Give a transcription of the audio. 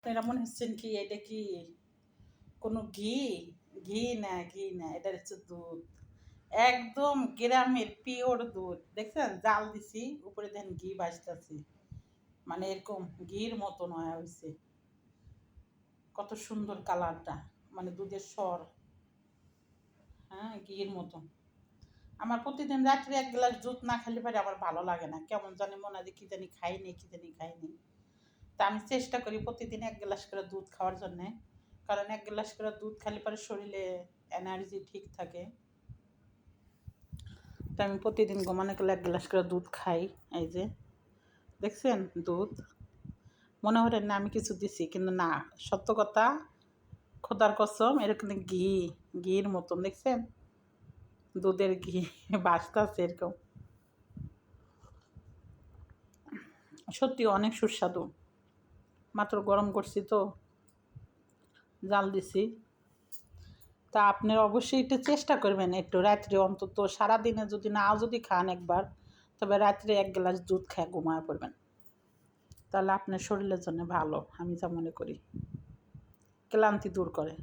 আপনারা মনে হচ্ছেন কি এটা কি কোনো ঘি? ঘি না, এটা হচ্ছে দুধ। একদম গ্রামের পিওর দুধ। দেখছেন জাল দিছি, উপরে দেন ঘি ভাজতাছি। মানে এরকম ঘির মতন হয়ে হইছে। কত সুন্দর কালারটা। মানে দুধের স্বর। হ্যাঁ, ঘির মতন। আমার প্রতিদিন রাত্রে ১ গ্লাস দুধ না খেলে পরে আমার ভালো লাগে না। কেমন জানি মনে হয় যে কি জানি খাইনি। তা আমি চেষ্টা করি প্রতিদিন ১ গ্লাস করে দুধ খাওয়ার জন্যে। কারণ ১ গ্লাস করে দুধ খেলে পরে শরীরে এনার্জি ঠিক থাকে। তো আমি প্রতিদিন ঘুমানো গেলে ১ গ্লাস করে দুধ খাই। এই যে দেখছেন দুধ। মনে হলেন না আমি কিছু দিছি, কিন্তু না, সত্য কথা, খোদার কসম, এরকম ঘির মতন দেখছেন, দুধের ঘি ভাসতাছে এরকম। সত্যি অনেক সুস্বাদু। মাত্র গরম করছি তো, জাল দিছি। তা আপনারা অবশ্যই একটু চেষ্টা করবেন, একটু রাত্রে অন্তত, সারাদিনে যদি খান একবার, তবে রাত্রে ১ গ্লাস দুধ খেয়ে ঘুমায় পড়বেন। তাহলে আপনার শরীরের জন্য ভালো, আমি যা মনে করি। ক্লান্তি দূর করে।